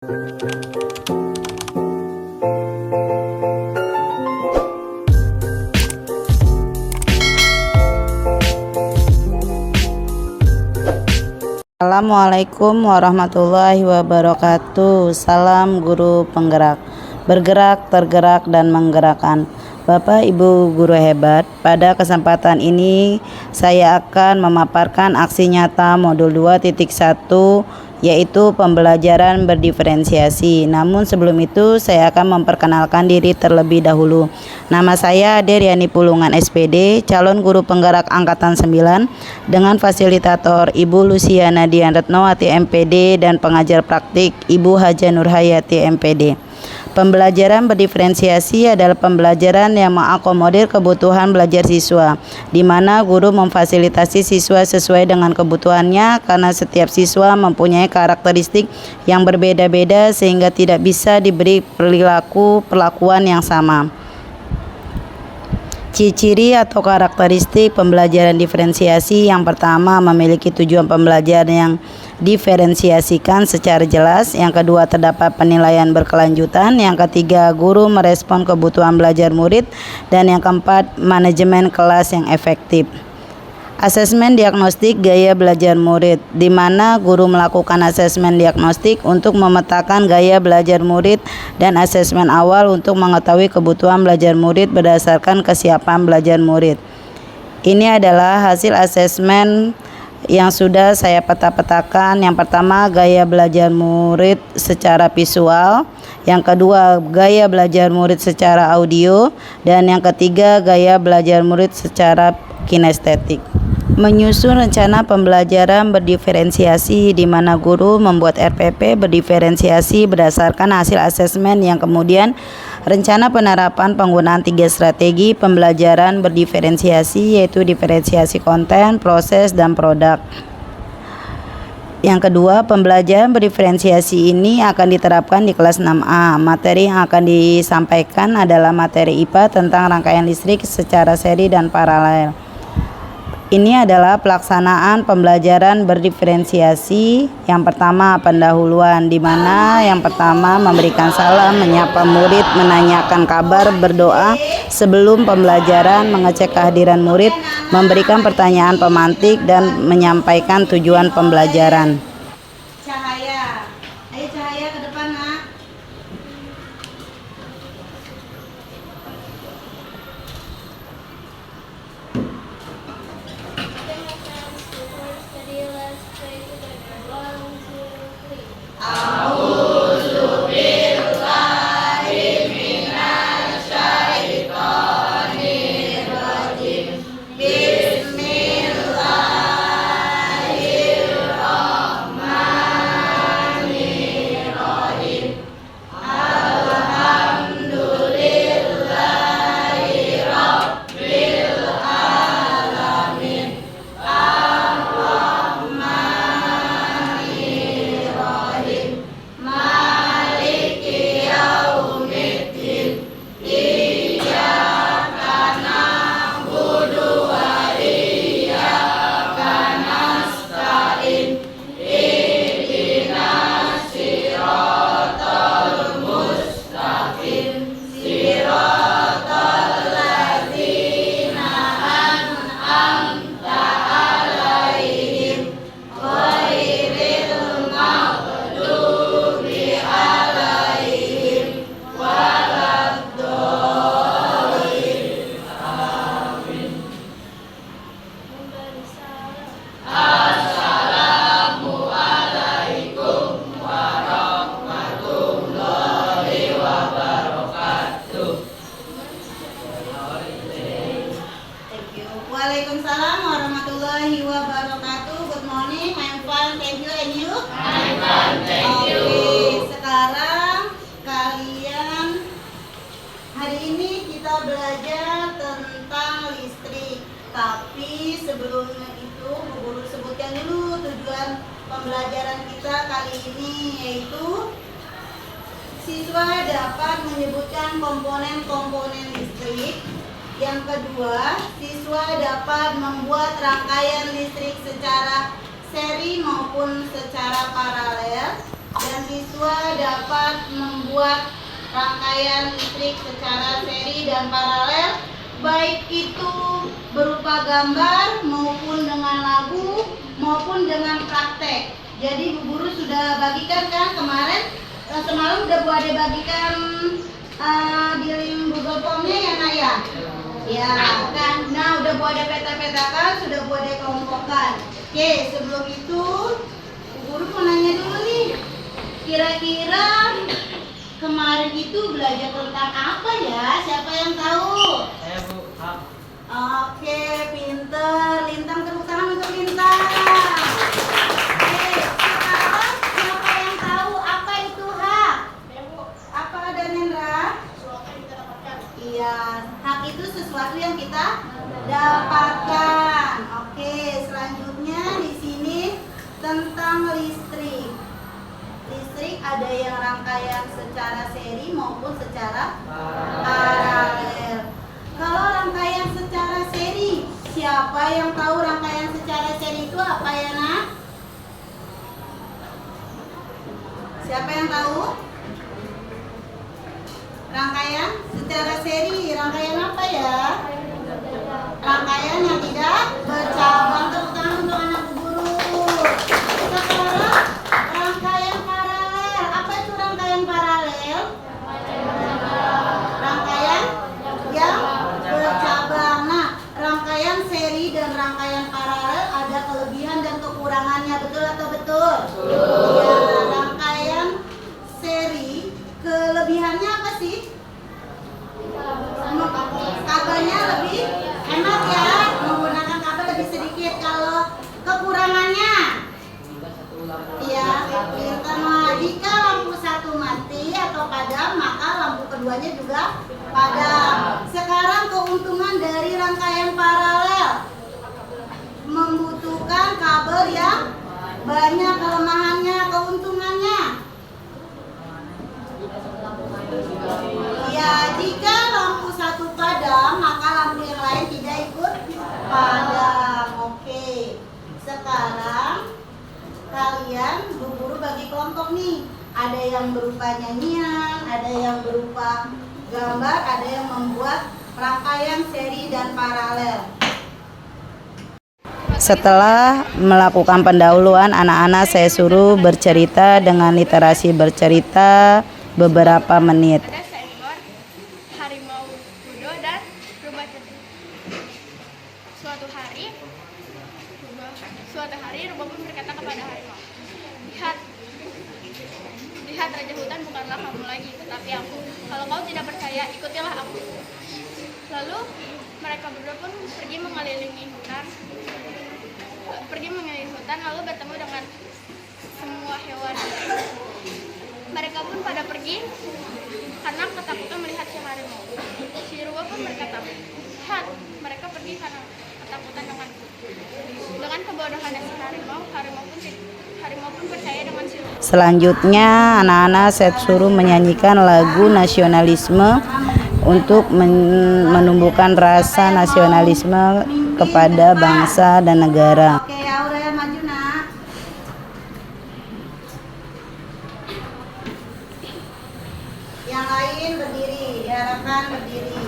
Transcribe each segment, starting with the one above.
Assalamualaikum warahmatullahi wabarakatuh. Salam guru penggerak, bergerak, tergerak, dan menggerakkan. Bapak Ibu guru hebat, pada kesempatan ini saya akan memaparkan aksi nyata modul 2.1 yaitu pembelajaran berdiferensiasi. Namun sebelum itu saya akan memperkenalkan diri terlebih dahulu. Nama saya Deryani Pulungan SPD, calon guru penggerak angkatan 9 dengan fasilitator Ibu Luciana Dian Retnowati MPD dan pengajar praktik Ibu Haja Nurhayati MPD. Pembelajaran berdiferensiasi adalah pembelajaran yang mengakomodir kebutuhan belajar siswa, di mana guru memfasilitasi siswa sesuai dengan kebutuhannya karena setiap siswa mempunyai karakteristik yang berbeda-beda sehingga tidak bisa diberi perlakuan yang sama. Ciri-ciri atau karakteristik pembelajaran diferensiasi: yang pertama, memiliki tujuan pembelajaran yang diferensiasikan secara jelas. Yang kedua, terdapat penilaian berkelanjutan. Yang ketiga, guru merespon kebutuhan belajar murid. Dan yang keempat, manajemen kelas yang efektif. Asesmen diagnostik gaya belajar murid, di mana guru melakukan asesmen diagnostik untuk memetakan gaya belajar murid dan asesmen awal untuk mengetahui kebutuhan belajar murid berdasarkan kesiapan belajar murid. Ini adalah hasil asesmen yang sudah saya peta-petakan. Yang pertama, gaya belajar murid secara visual. Yang kedua, gaya belajar murid secara audio. Dan yang ketiga, gaya belajar murid secara kinestetik. Menyusun rencana pembelajaran berdiferensiasi, di mana guru membuat RPP berdiferensiasi berdasarkan hasil asesmen, yang kemudian rencana penerapan penggunaan 3 strategi pembelajaran berdiferensiasi, yaitu diferensiasi konten, proses, dan produk. Yang kedua, pembelajaran berdiferensiasi ini akan diterapkan di kelas 6A. Materi yang akan disampaikan adalah materi IPA tentang rangkaian listrik secara seri dan paralel. Ini adalah pelaksanaan pembelajaran berdiferensiasi. Yang pertama, pendahuluan, di mana yang pertama memberikan salam, menyapa murid, menanyakan kabar, berdoa sebelum pembelajaran, mengecek kehadiran murid, memberikan pertanyaan pemantik, dan menyampaikan tujuan pembelajaran. Cahaya, ayo Cahaya ke depan, Nak. Waalaikumsalam warahmatullahi wabarakatuh. Good morning, I'm fine, thank you, and you? I'm fine, thank you. Oke, sekarang kalian, hari ini kita belajar tentang listrik. Tapi sebelumnya itu, guru sebutkan dulu tujuan pembelajaran kita kali ini, yaitu siswa dapat menyebutkan komponen-komponen listrik. Yang kedua, siswa dapat membuat rangkaian listrik secara seri maupun secara paralel. dan siswa dapat membuat rangkaian listrik secara seri dan paralel, baik itu berupa gambar maupun dengan lagu maupun dengan praktek. Jadi Bu Guru sudah bagikan kan kemarin, semalam udah Bu Ade bagikan di link Google Form-nya ya Nak ya? Ya kan, nah udah Bu Ade peta-petakan, sudah Bu Ade kelompokkan. Oke, sebelum itu Bu Guru mau nanya dulu nih, kira-kira kemarin itu belajar tentang apa ya? Siapa yang tahu? Saya Bu. Oke, pinter. Lintang, tepuk tangan untuk Lintang. Oke, sekarang siapa yang tahu apa itu hak? Apa Danendra? Sesuatu yang kita dapatkan. Iya, hak itu sesuatu yang kita dapatkan. Oke, selanjutnya di sini tentang listrik. Listrik ada yang rangkaian secara seri maupun secara paralel. Kalau rangkaian secara seri, siapa yang tahu rangkaian secara seri itu apa ya Nak? Siapa yang tahu? Rangkaian secara seri, rangkaian apa ya? Rangkaian yang tidak bercabang. Tepuk tangan untuk anak Bu Guru. Sekarang rangkaian paralel. Apa itu rangkaian paralel? Rangkaian yang bercabang. Nah, rangkaian seri dan rangkaian paralel ada kelebihan dan kekurangannya, betul atau betul? Ya, rangkaian seri kelebihannya apa sih? Kabelnya lebih hemat ya, menggunakan kabel lebih sedikit. Kalau kekurangannya, ya, pertama, jika lampu satu mati atau padam, maka lampu keduanya juga padam. Sekarang keuntungan dari rangkaian paralel, membutuhkan kabel yang banyak. Kelemahannya, keuntungannya, ya, jika lampu satu padam, maka lampu yang lain tidak ikut padam. Oke, sekarang kalian Bu Guru bagi kelompok nih. Ada yang berupa nyanyian, ada yang berupa gambar, ada yang membuat rangkaian seri dan paralel. Setelah melakukan pendahuluan, anak-anak saya suruh bercerita dengan literasi bercerita beberapa menit. Ada seekor harimau kudo dan rubah cetik. Suatu hari rubah pun berkata kepada harimau, lihat Raja Hutan bukanlah kamu lagi, tetapi aku. Kalau kau tidak percaya, ikutilah aku. Lalu mereka berdua pun pergi mengelilingi hutan, lalu bertemu dengan semua hewan. Mereka pun pada pergi karena ketakutan melihat si harimau. Si rubah pun berkata, lihat, mereka pergi karena ketakutan dengan kebodohan si harimau pun percaya dengan si rubah. Selanjutnya anak-anak saya suruh menyanyikan lagu nasionalisme untuk menumbuhkan rasa nasionalisme kepada bangsa dan negara. Oke, Aurel maju Nak. Yang lain berdiri, diharapkan berdiri.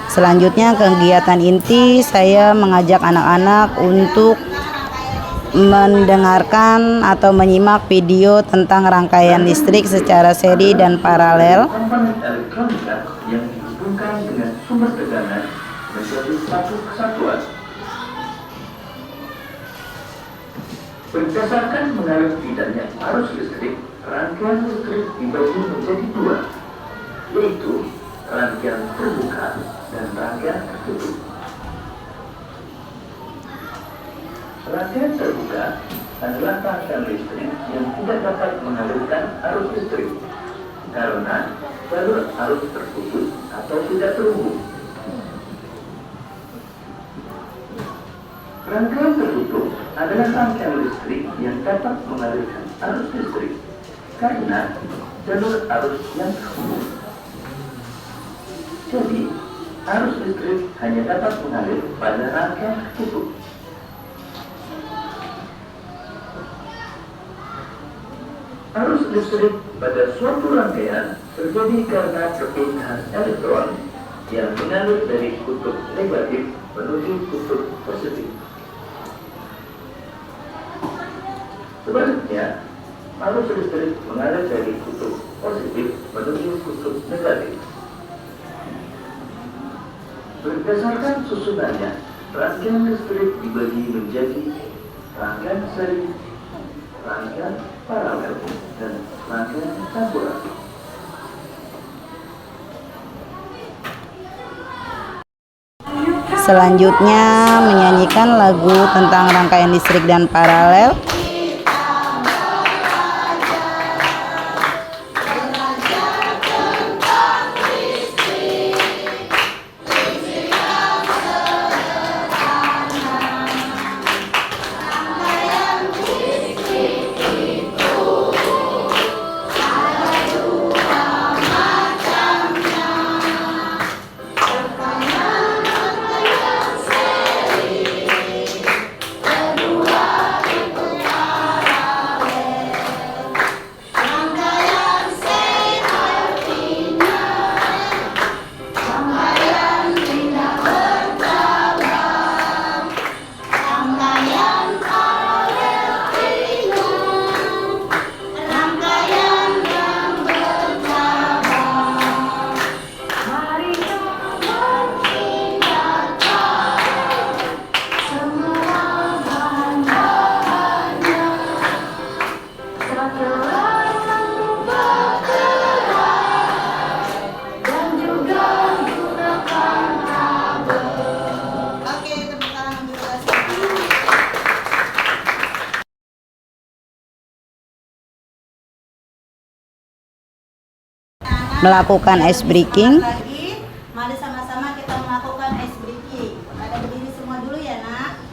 Selanjutnya kegiatan inti, saya mengajak anak-anak untuk mendengarkan atau menyimak video tentang rangkaian listrik secara seri dan paralel. Komponen elektronika yang dihubungkan dengan sumber tegangan menjadi satu kesatuan. Berdasarkan mengalir tidaknya arus listrik, rangkaian listrik dibagi menjadi dua, yaitu rangkaian terbuka dan rangkaian tertutup. Rangkaian terbuka adalah rangkaian listrik yang tidak dapat mengalirkan arus listrik karena jalur arus terputus atau tidak terhubung. Rangkaian tertutup adalah rangkaian listrik yang dapat mengalirkan arus listrik karena jalur arus yang terhubung. Jadi, arus listrik hanya dapat mengalir pada rangkaian tertutup. Arus listrik pada suatu rangkaian terjadi karena perpindahan elektron yang mengalir dari kutub negatif menuju kutub positif. Sebaliknya, arus listrik mengalir dari kutub positif menuju kutub negatif. Berdasarkan susunannya, rangkaian listrik dibagi menjadi rangkaian seri, rangkaian paralel, dan rangkaian campuran. Selanjutnya menyanyikan lagu tentang rangkaian listrik dan paralel. Melakukan ice breaking. Mari sama-sama kita melakukan ice breaking. Pada berdiri semua dulu ya, Nak.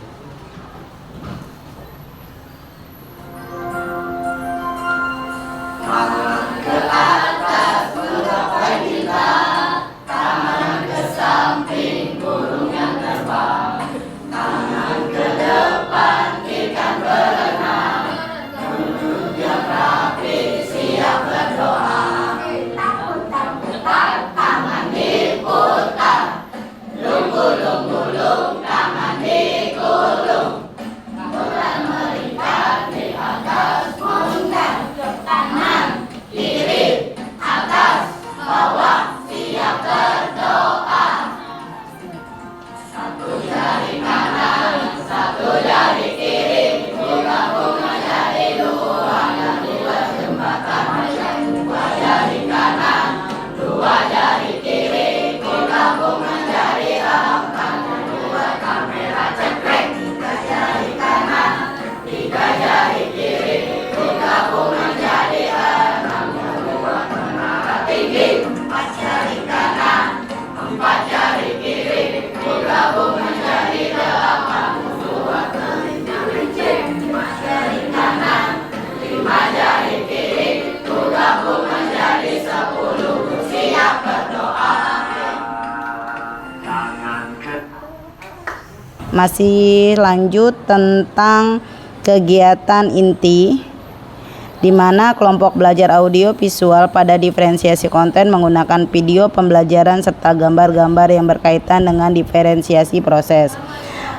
Masih lanjut tentang kegiatan inti, di mana kelompok belajar audio visual pada diferensiasi konten menggunakan video pembelajaran serta gambar-gambar yang berkaitan dengan diferensiasi proses.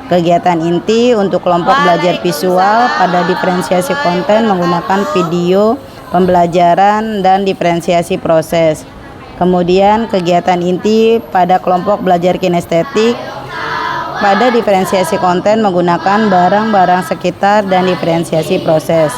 Kegiatan inti untuk kelompok belajar visual pada diferensiasi konten menggunakan video pembelajaran dan diferensiasi proses. Kemudian kegiatan inti pada kelompok belajar kinestetik pada diferensiasi konten menggunakan barang-barang sekitar dan diferensiasi proses.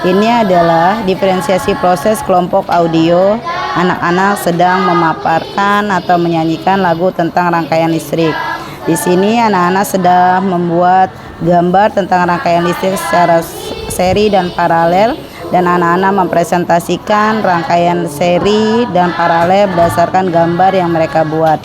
Ini adalah diferensiasi proses kelompok audio. Anak-anak sedang memaparkan atau menyanyikan lagu tentang rangkaian listrik. Di sini anak-anak sedang membuat gambar tentang rangkaian listrik secara seri dan paralel, dan anak-anak mempresentasikan rangkaian seri dan paralel berdasarkan gambar yang mereka buat.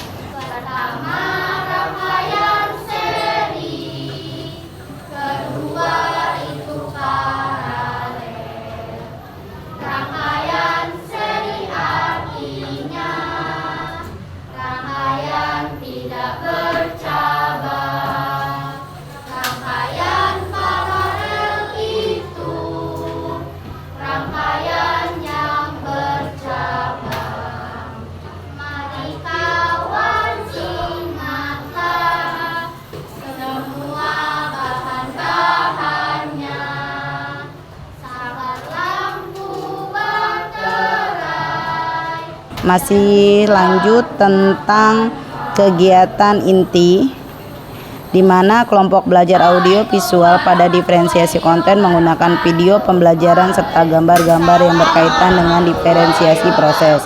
Masih lanjut tentang kegiatan inti, di mana kelompok belajar audio visual pada diferensiasi konten menggunakan video pembelajaran serta gambar-gambar yang berkaitan dengan diferensiasi proses.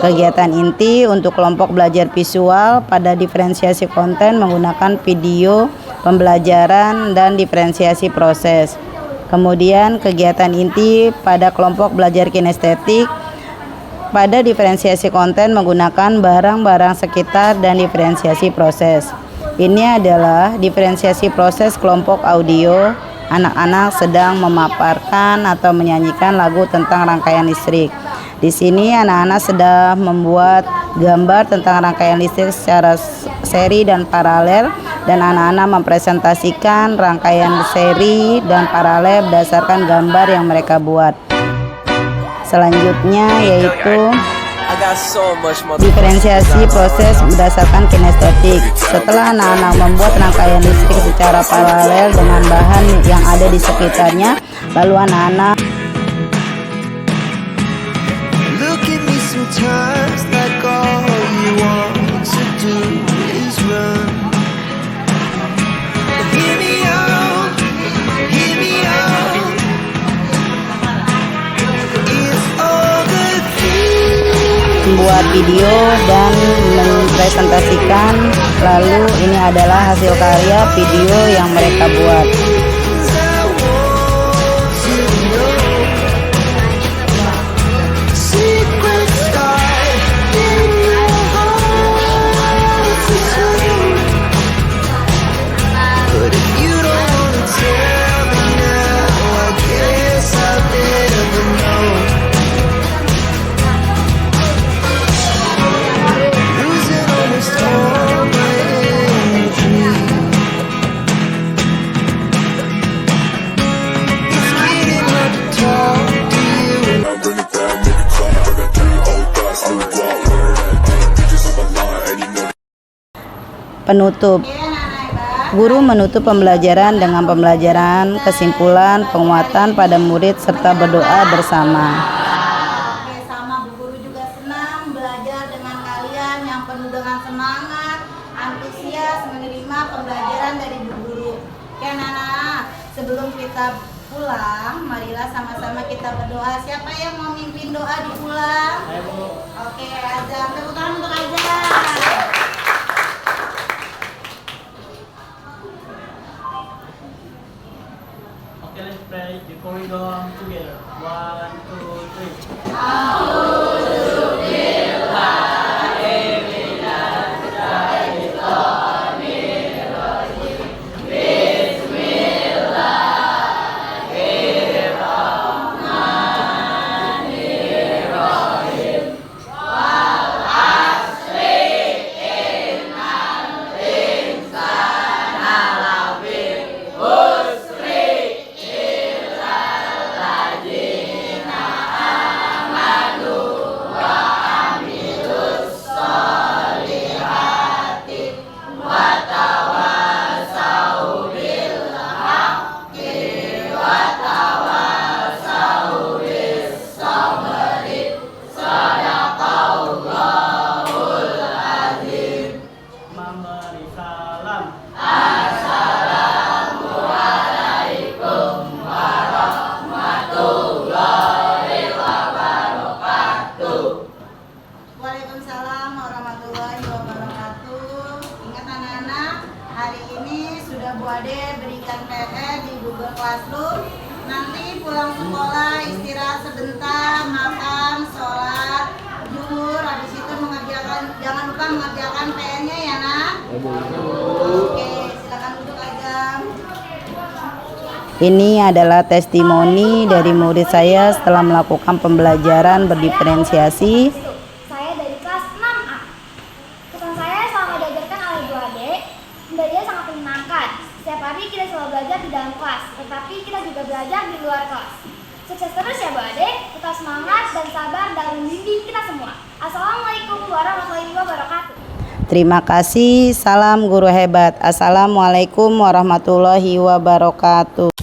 Kegiatan inti untuk kelompok belajar visual pada diferensiasi konten menggunakan video pembelajaran dan diferensiasi proses. Kemudian kegiatan inti pada kelompok belajar kinestetik pada diferensiasi konten menggunakan barang-barang sekitar dan diferensiasi proses. Ini adalah diferensiasi proses kelompok audio. Anak-anak sedang memaparkan atau menyanyikan lagu tentang rangkaian listrik. Di sini anak-anak sedang membuat gambar tentang rangkaian listrik secara seri dan paralel, dan anak-anak mempresentasikan rangkaian seri dan paralel berdasarkan gambar yang mereka buat. Selanjutnya yaitu diferensiasi proses berdasarkan kinestetik. Setelah anak-anak membuat rangkaian listrik secara paralel dengan bahan yang ada di sekitarnya, lalu anak-anak membuat video dan mempresentasikan. Lalu ini adalah hasil karya video yang mereka buat. Penutup. Guru menutup pembelajaran dengan pembelajaran, kesimpulan, penguatan pada murid, serta berdoa bersama. Oke, sama Bu Guru juga senang belajar dengan kalian yang penuh dengan semangat, antusias menerima pembelajaran dari Bu Guru. Oke anak-anak, sebelum kita pulang, marilah sama-sama kita berdoa. Siapa yang mau mimpin doa di pulang? Oke, azan. Tepuk tangan untuk azan. Okay, let's pray the corridor together. 1, 2, 3. Waalaikumsalam warahmatullahi wabarakatuh. Ingat anak-anak, hari ini sudah Bu Ade berikan PR di Google Classroom. Nanti pulang sekolah istirahat sebentar, makan, sholat, zuhur, habis itu jangan lupa mengerjakan PR-nya ya nak. Oke, silakan duduk aja. Ini adalah testimoni dari murid saya setelah melakukan pembelajaran berdiferensiasi. Saya dari kelas 6A. Pesan saya selama diajarkan oleh Bu Ade, belajar sangat menyenangkan. Setiap hari kita selalu belajar di dalam kelas, tetapi kita juga belajar di luar kelas. Sukses terus ya Bu Ade, tetap semangat dan sabar dalam membimbing kita semua. Assalamualaikum warahmatullahi wabarakatuh. Terima kasih, salam guru hebat. Assalamualaikum warahmatullahi wabarakatuh.